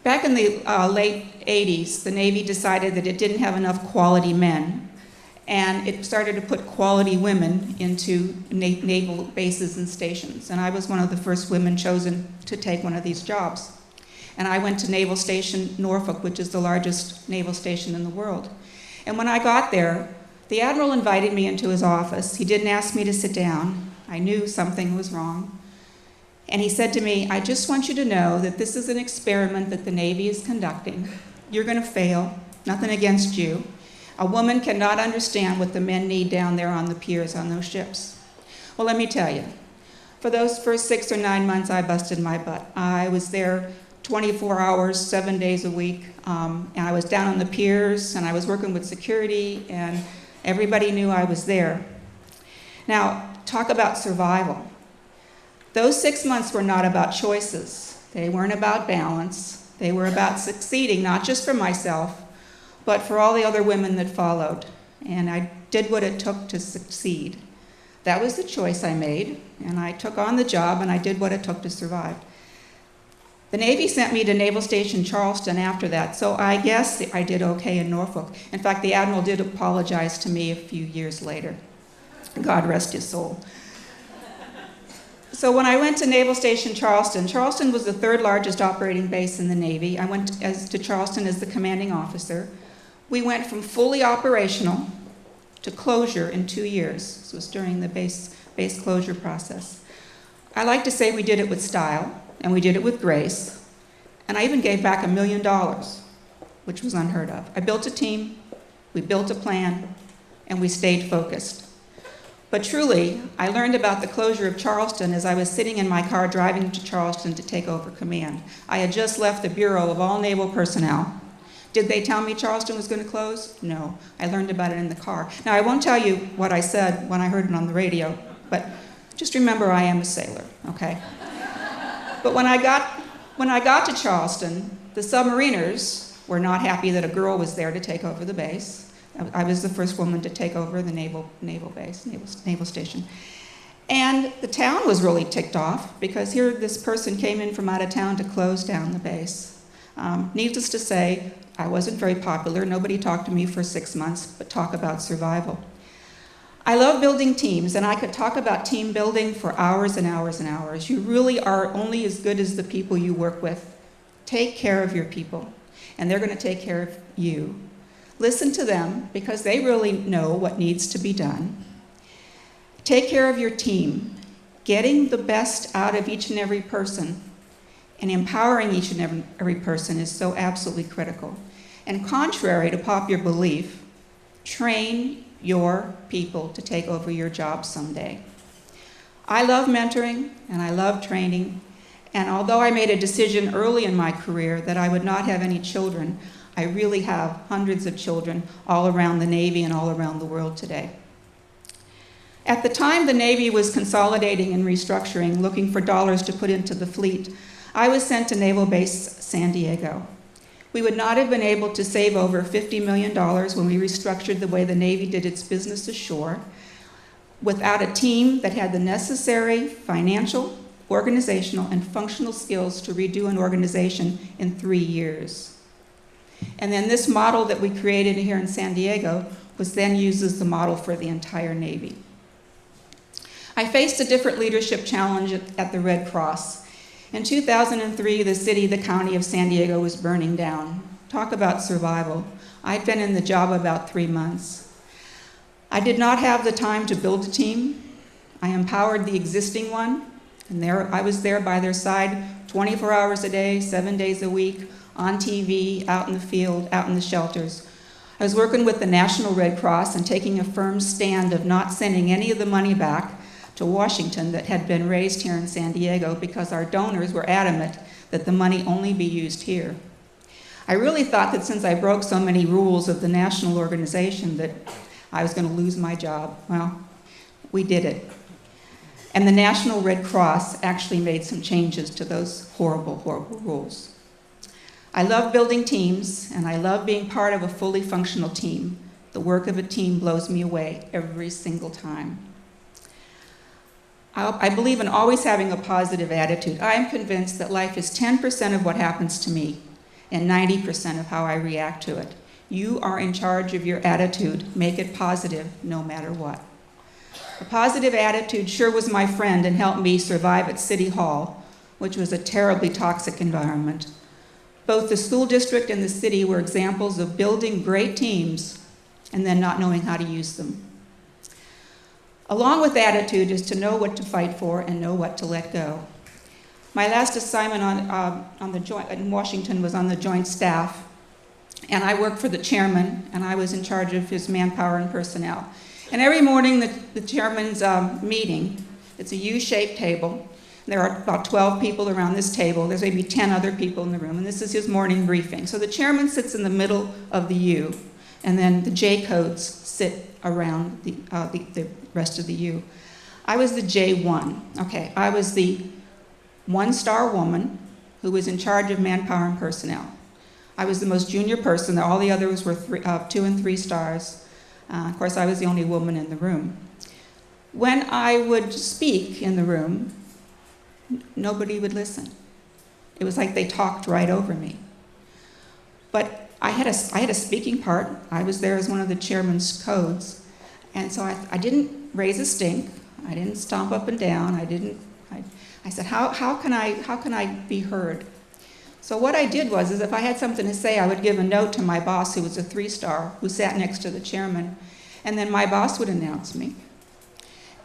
Back in the late 80s, the Navy decided that it didn't have enough quality men, and it started to put quality women into naval bases and stations. And I was one of the first women chosen to take one of these jobs. And I went to Naval Station Norfolk, which is the largest naval station in the world. And when I got there, the Admiral invited me into his office. He didn't ask me to sit down. I knew something was wrong. And he said to me, "I just want you to know that this is an experiment that the Navy is conducting. You're going to fail, nothing against you. A woman cannot understand what the men need down there on the piers on those ships." Well, let me tell you, for those first 6 or 9 months, I busted my butt. I was there 24 hours, 7 days a week, and I was down on the piers, and I was working with security, and everybody knew I was there. Now, talk about survival. Those 6 months were not about choices. They weren't about balance. They were about succeeding, not just for myself, but for all the other women that followed. And I did what it took to succeed. That was the choice I made, and I took on the job, and I did what it took to survive. The Navy sent me to Naval Station Charleston after that, so I guess I did okay in Norfolk. In fact, the Admiral did apologize to me a few years later. God rest his soul. So when I went to Naval Station Charleston, Charleston was the 3rd largest operating base in the Navy. I went to Charleston as the commanding officer. We went from fully operational to closure in 2 years. This was during the base closure process. I like to say we did it with style, and we did it with grace, and I even gave back $1 million, which was unheard of. I built a team, we built a plan, and we stayed focused. But truly, I learned about the closure of Charleston as I was sitting in my car driving to Charleston to take over command. I had just left the Bureau of All Naval Personnel. Did they tell me Charleston was going to close? No. I learned about it in the car. Now, I won't tell you what I said when I heard it on the radio, but just remember I am a sailor, okay? But when I got to Charleston, the submariners were not happy that a girl was there to take over the base. I was the first woman to take over the naval base, naval station. And the town was really ticked off because here this person came in from out of town to close down the base. Needless to say, I wasn't very popular. Nobody talked to me for 6 months, but talk about survival. I love building teams, and I could talk about team building for hours and hours and hours. You really are only as good as the people you work with. Take care of your people, and they're going to take care of you. Listen to them, because they really know what needs to be done. Take care of your team. Getting the best out of each and every person and empowering each and every person is so absolutely critical. And contrary to popular belief, train your people to take over your job someday. I love mentoring and I love training, and although I made a decision early in my career that I would not have any children, I really have hundreds of children all around the Navy and all around the world today. At the time the Navy was consolidating and restructuring, looking for dollars to put into the fleet, I was sent to Naval Base San Diego. We would not have been able to save over $50 million when we restructured the way the Navy did its business ashore without a team that had the necessary financial, organizational, and functional skills to redo an organization in 3 years. And then this model that we created here in San Diego was then used as the model for the entire Navy. I faced a different leadership challenge at the Red Cross. In 2003, the county of San Diego was burning down. Talk about survival. I'd been in the job about 3 months. I did not have the time to build a team. I empowered the existing one, and I was there by their side 24 hours a day, 7 days a week, on TV, out in the field, out in the shelters. I was working with the National Red Cross and taking a firm stand of not sending any of the money back to Washington that had been raised here in San Diego because our donors were adamant that the money only be used here. I really thought that since I broke so many rules of the national organization that I was going to lose my job. Well, we did it. And the National Red Cross actually made some changes to those horrible, horrible rules. I love building teams, and I love being part of a fully functional team. The work of a team blows me away every single time. I believe in always having a positive attitude. I am convinced that life is 10% of what happens to me and 90% of how I react to it. You are in charge of your attitude. Make it positive no matter what. A positive attitude sure was my friend and helped me survive at City Hall, which was a terribly toxic environment. Both the school district and the city were examples of building great teams and then not knowing how to use them. Along with attitude is to know what to fight for and know what to let go. My last assignment in Washington was on the joint staff, and I worked for the chairman, and I was in charge of his manpower and personnel. And every morning, the chairman's meeting, it's a U-shaped table. There are about 12 people around this table. There's maybe 10 other people in the room, and this is his morning briefing. So the chairman sits in the middle of the U, and then the J codes sit around the rest of the U. I was the J1. Okay, I was the one-star woman who was in charge of manpower and personnel. I was the most junior person. All the others were 2 and 3 stars. Of course, I was the only woman in the room. When I would speak in the room, nobody would listen. It was like they talked right over me. But I had a speaking part. I was there as one of the chairman's codes. And so I didn't raise a stink. I didn't stomp up and down. I said, how can I be heard? So what I did was, if I had something to say, I would give a note to my boss, who was a 3-star, who sat next to the chairman, and then my boss would announce me.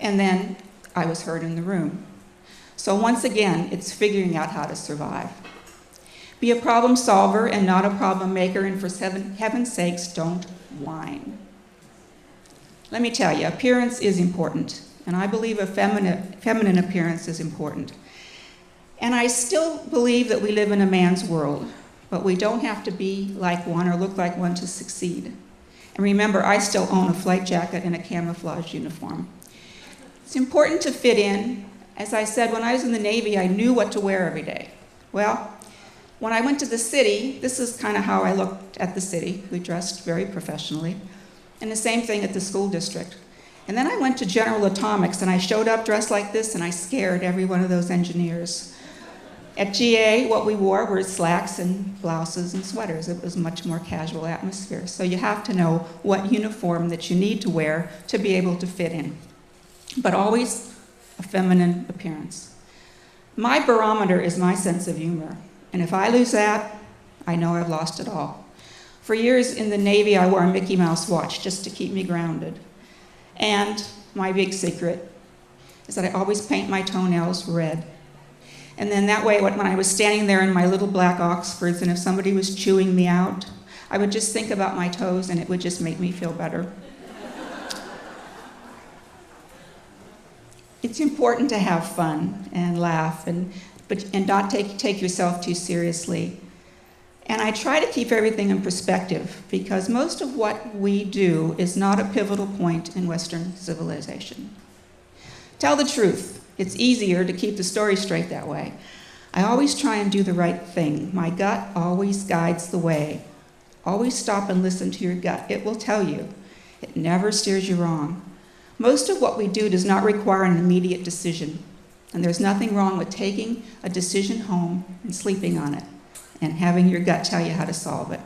And then I was heard in the room. So once again, it's figuring out how to survive. Be a problem solver and not a problem maker, and for heaven's sakes, don't whine. Let me tell you, appearance is important, and I believe a feminine appearance is important. And I still believe that we live in a man's world, but we don't have to be like one or look like one to succeed. And remember, I still own a flight jacket and a camouflage uniform. It's important to fit in. As I said, when I was in the Navy, I knew what to wear every day. Well, when I went to the city, this is kind of how I looked at the city. We dressed very professionally. And the same thing at the school district. And then I went to General Atomics, and I showed up dressed like this, and I scared every one of those engineers. At GA, what we wore were slacks and blouses and sweaters. It was a much more casual atmosphere. So you have to know what uniform that you need to wear to be able to fit in. But always a feminine appearance. My barometer is my sense of humor. And if I lose that, I know I've lost it all. For years in the Navy, I wore a Mickey Mouse watch just to keep me grounded. And my big secret is that I always paint my toenails red. And then that way, when I was standing there in my little black Oxfords, and if somebody was chewing me out, I would just think about my toes, and it would just make me feel better. It's important to have fun and laugh, and not take yourself too seriously. And I try to keep everything in perspective, because most of what we do is not a pivotal point in Western civilization. Tell the truth. It's easier to keep the story straight that way. I always try and do the right thing. My gut always guides the way. Always stop and listen to your gut. It will tell you. It never steers you wrong. Most of what we do does not require an immediate decision. And there's nothing wrong with taking a decision home and sleeping on it and having your gut tell you how to solve it.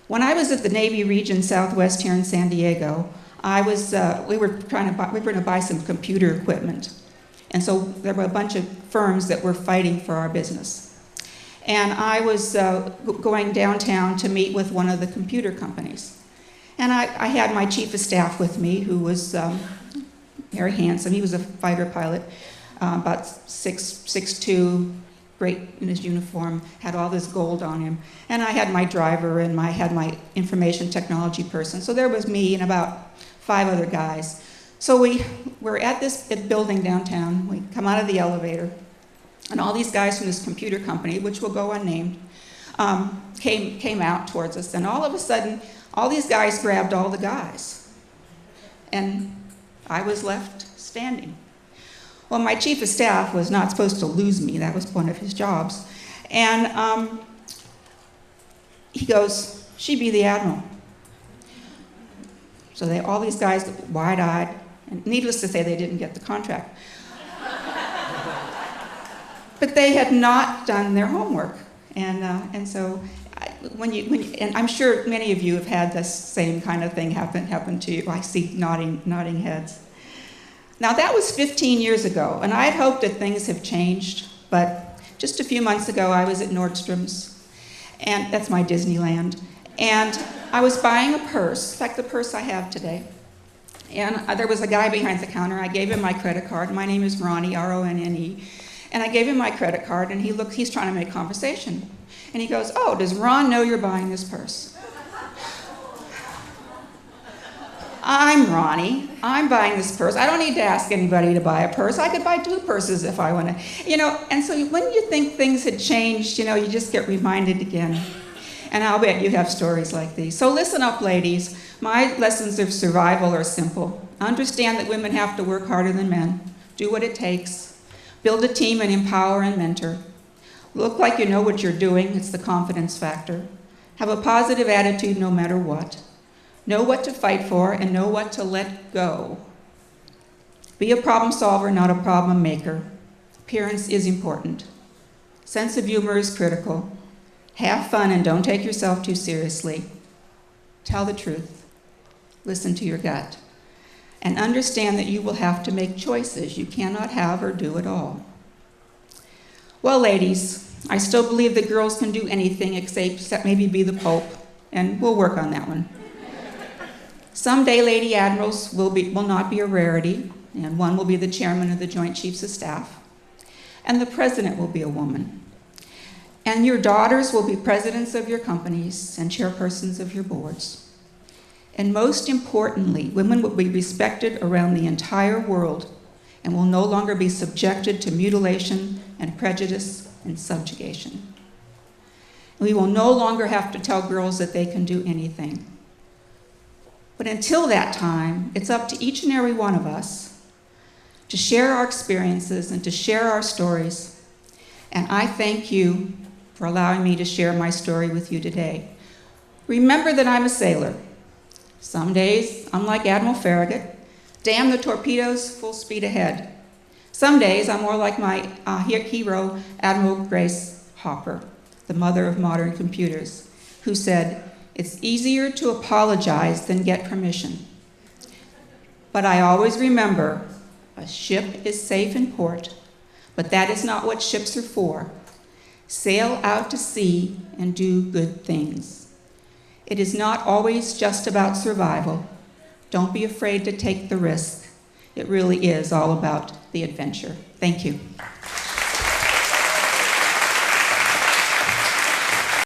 When I was at the Navy Region Southwest here in San Diego, we were going to buy some computer equipment. And so there were a bunch of firms that were fighting for our business. And I was going downtown to meet with one of the computer companies. And I had my chief of staff with me, who was very handsome. He was a fighter pilot, about 6'2", great in his uniform, had all this gold on him. And I had my driver, and I had my information technology person. So there was me and about 5 other guys. So we're at this building downtown. We come out of the elevator, and all these guys from this computer company, which will go unnamed, came out towards us. And all of a sudden, all these guys grabbed all the guys. And I was left standing. Well, my chief of staff was not supposed to lose me. That was one of his jobs. And he goes, "She be the admiral." So all these guys, wide-eyed, and needless to say, they didn't get the contract. But they had not done their homework. And so, and I'm sure many of you have had this same kind of thing happen to you. I see nodding heads. Now that was 15 years ago, and I had hoped that things have changed, but just a few months ago I was at Nordstrom's, and that's my Disneyland, and I was buying a purse, in fact the purse I have today, and there was a guy behind the counter. I gave him my credit card. My name is Ronnie, R-O-N-N-E, and I gave him my credit card, and he's trying to make conversation. And he goes, "Oh, does Ron know you're buying this purse?" I'm Ronnie. I'm buying this purse. I don't need to ask anybody to buy a purse. I could buy 2 purses if I want to. And so when you think things had changed, you just get reminded again. And I'll bet you have stories like these. So listen up, ladies. My lessons of survival are simple. Understand that women have to work harder than men. Do what it takes. Build a team and empower and mentor. Look like you know what you're doing. It's the confidence factor. Have a positive attitude no matter what. Know what to fight for and know what to let go. Be a problem solver, not a problem maker. Appearance is important. Sense of humor is critical. Have fun and don't take yourself too seriously. Tell the truth. Listen to your gut. And understand that you will have to make choices. You cannot have or do it all. Well, ladies, I still believe that girls can do anything except maybe be the Pope, and we'll work on that one. Someday, Lady Admirals will not be a rarity, and one will be the chairman of the Joint Chiefs of Staff, and the president will be a woman. And your daughters will be presidents of your companies and chairpersons of your boards. And most importantly, women will be respected around the entire world and will no longer be subjected to mutilation and prejudice and subjugation. We will no longer have to tell girls that they can do anything. But until that time, it's up to each and every one of us to share our experiences and to share our stories. And I thank you for allowing me to share my story with you today. Remember that I'm a sailor. Some days, I'm like Admiral Farragut, damn the torpedoes, full speed ahead. Some days, I'm more like my hero, Admiral Grace Hopper, the mother of modern computers, who said, "It's easier to apologize than get permission." But I always remember, a ship is safe in port, but that is not what ships are for. Sail out to sea and do good things. It is not always just about survival. Don't be afraid to take the risk. It really is all about the adventure. Thank you.